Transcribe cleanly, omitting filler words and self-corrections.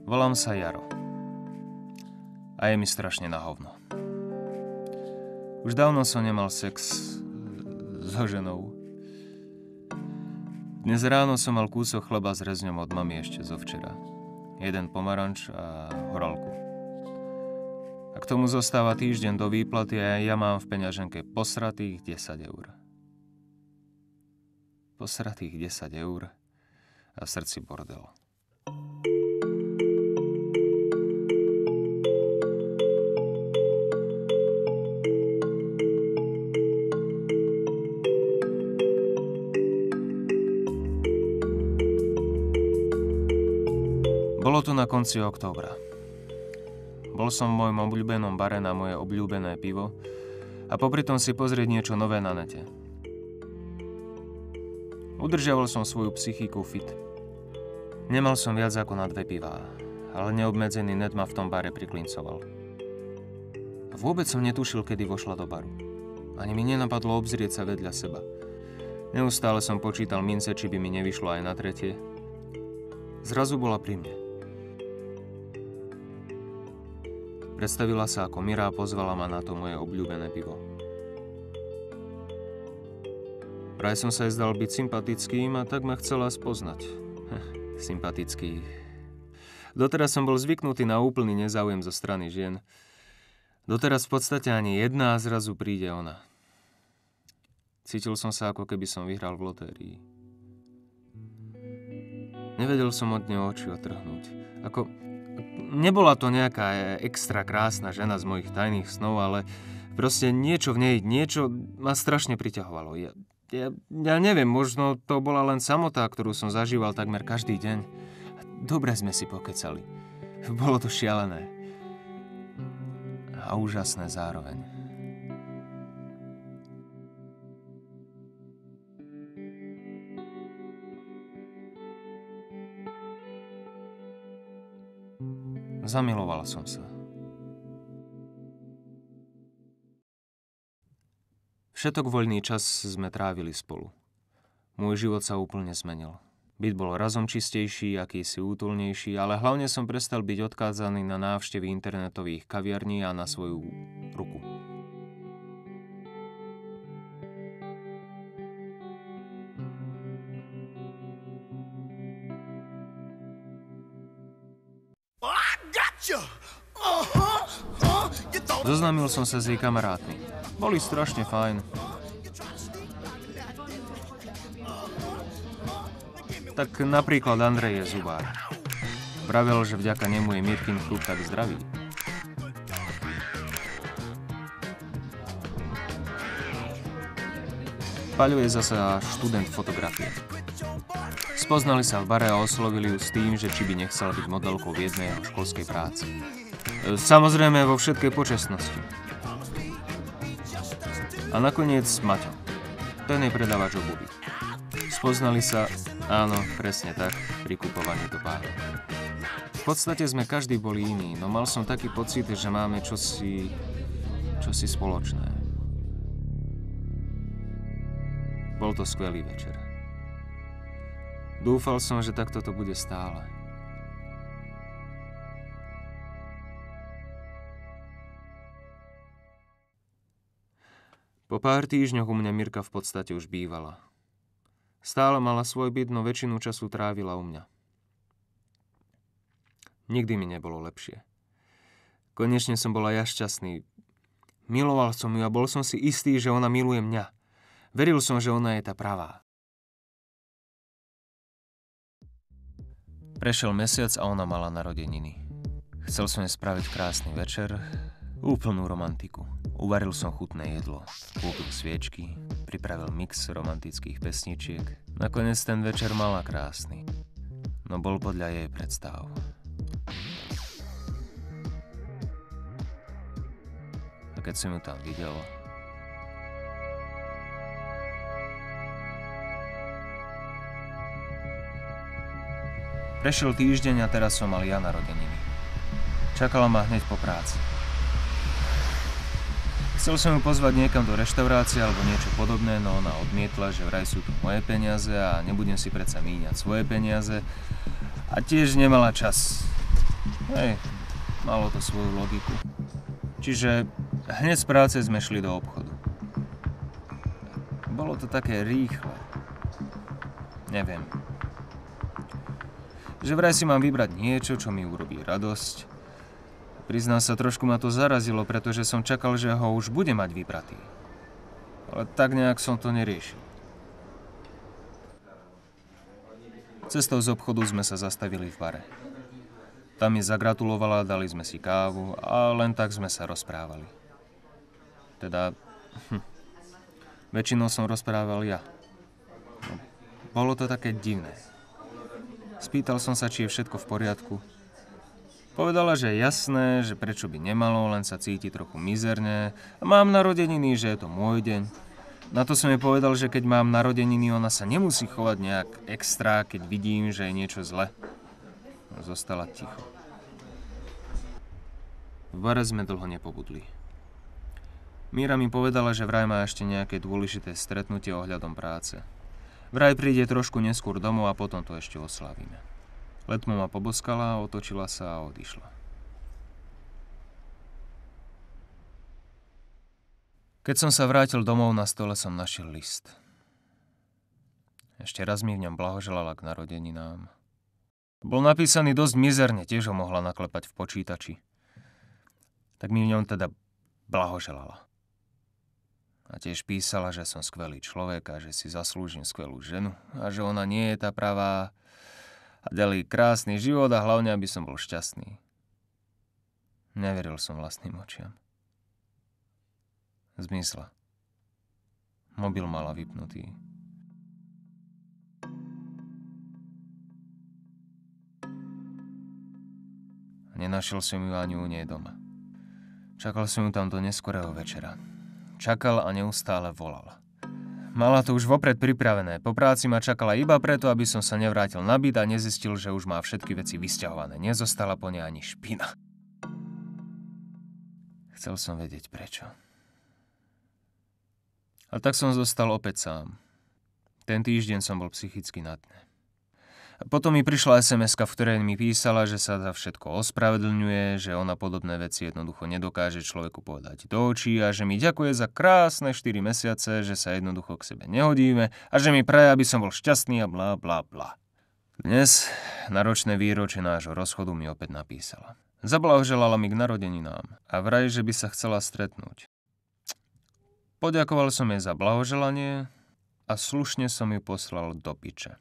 Volám sa Jaro. A je mi strašne na hovno. Už dávno som nemal sex so ženou. Dnes ráno som mal kúsok chleba s rezňom od mami ešte zo včera. Jeden pomaranč a horálku. A k tomu zostáva týždeň do výplaty a ja mám v peňaženke posratých 10 eur. Posratých 10 eur a v srdci bordel. Bolo to na konci októbra. Bol som v mojom obľúbenom bare na moje obľúbené pivo a popri tom si pozrieť niečo nové na nete. Udržiaval som svoju psychiku fit. Nemal som viac ako na 2 pivá, ale neobmedzený net ma v tom bare priklincoval. Vôbec som netušil, kedy vošla do baru. Ani mi nenapadlo obzrieť sa vedľa seba. Neustále som počítal mince, či by mi nevyšlo aj na tretie. Zrazu bola pri mne. Predstavila sa ako Mira a pozvala ma na to moje obľúbené pivo. Vraj som sa jej zdal byť sympatickým a tak ma chcela spoznať. Sympatický. Doteraz som bol zvyknutý na úplný nezáujem zo strany žien. Doteraz v podstate ani jedna a zrazu príde ona. Cítil som sa, ako keby som vyhral v lotérii. Nevedel som od nej oči otrhnúť. Nebola to nejaká extra krásna žena z mojich tajných snov, ale proste niečo v nej, niečo ma strašne priťahovalo. Ja neviem, možno to bola len samota, ktorú som zažíval takmer každý deň. Dobre sme si pokecali. Bolo to šialené. A úžasné zároveň. Zamiloval som sa. Všetok voľný čas sme trávili spolu. Môj život sa úplne zmenil. Byt bol razom čistejší, akýsi útulnejší, ale hlavne som prestal byť odkázaný na návštevy internetových kaviarní a na svoju ruku. Zoznámil som sa s jej kamarátmi. Boli strašne fajn. Tak napríklad Andrej je zubár. Vravel, že vďaka nemu je Mirkin chlub tak zdravý. Paľo je zasa študent fotografie. Spoznali sa v bare a oslovili ju s tým, že či by nechcela byť modelkou v jednej jeho školskej práci. Samozrejme vo všetkej počestnosti. A nakoniec Maťo. Ten je predávač obuvi. Spoznali sa, áno, presne tak, pri kupovaní topánok. V podstate sme každý boli iný, no mal som taký pocit, že máme čosi spoločné. Bol to skvelý večer. Dúfal som, že takto to bude stále. Po pár týždňoch u mňa Mirka v podstate už bývala. Stále mala svoj byt, no väčšinu času trávila u mňa. Nikdy mi nebolo lepšie. Konečne som bol aj ja šťastný. Miloval som ju a bol som si istý, že ona miluje mňa. Veril som, že ona je tá pravá. Prešiel mesiac a ona mala narodeniny. Chcel som jej spraviť krásny večer, úplnú romantiku. Uvaril som chutné jedlo, kúpil sviečky, pripravil mix romantických pesničiek. Nakoniec ten večer mala krásny, no bol podľa jej predstav. A keď som ju tam videl, prešiel týždeň a teraz som mal ja narodeniny. Čakala ma hneď po práci. Chcel som ju pozvať niekam do reštaurácie alebo niečo podobné, no ona odmietla, že vraj sú tu moje peniaze a nebudem si predsa míňať svoje peniaze a tiež nemala čas. Hej, malo to svoju logiku. Čiže hneď z práce sme šli do obchodu. Bolo to také rýchle. Neviem. Že vraj si mám vybrať niečo, čo mi urobí radosť. Priznám sa, trošku ma to zarazilo, pretože som čakal, že ho už bude mať vybratý. Ale tak nejak som to neriešil. Cestou z obchodu sme sa zastavili v bare. Tam mi zagratulovala, dali sme si kávu a len tak sme sa rozprávali. Teda, väčšinou som rozprával ja. No, bolo to také divné. Spýtal som sa, či je všetko v poriadku. Povedala, že je jasné, že prečo by nemalo, len sa cíti trochu mizerne. Mám narodeniny, že je to môj deň. Na to som jej povedal, že keď mám narodeniny, ona sa nemusí chovať nejak extra, keď vidím, že je niečo zle. Zostala ticho. V bare sme dlho nepobudli. Míra mi povedala, že vraj má ešte nejaké dôležité stretnutie ohľadom práce. Vraj príde trošku neskôr domov a potom to ešte oslavíme. Letmo ma poboskala, otočila sa a odišla. Keď som sa vrátil domov, na stole som našiel list. Ešte raz mi v ňom blahoželala k narodeninám. Bol napísaný dosť mizerne, tiež ho mohla naklepať v počítači. Tak mi v ňom teda blahoželala. A tiež písala, že som skvelý človek a že si zaslúžim skvelú ženu a že ona nie je tá pravá a ďalej krásny život a hlavne, aby som bol šťastný. Neveril som vlastným očiam. Zmizla. Mobil mala vypnutý. Nenašiel som ju ani u nej doma. Čakal som ju tam do neskorého večera. Čakal a neustále volal. Mala to už vopred pripravené. Po práci ma čakala iba preto, aby som sa nevrátil na byt a nezistil, že už má všetky veci vysťahované. Nezostala po nej ani špina. Chcel som vedieť prečo. A tak som zostal opäť sám. Ten týždeň som bol psychicky na dne. Potom mi prišla SMS-ka, v ktorej mi písala, že sa za všetko ospravedlňuje, že ona podobné veci jednoducho nedokáže človeku povedať do očí a že mi ďakuje za krásne 4 mesiace, že sa jednoducho k sebe nehodíme a že mi praje, aby som bol šťastný a blá, blá, blá. Dnes, na ročné výročie nášho rozchodu, mi opäť napísala. Zablahoželala mi k narodeninám a vraj, že by sa chcela stretnúť. Poďakoval som jej za blahoželanie a slušne som ju poslal do piče.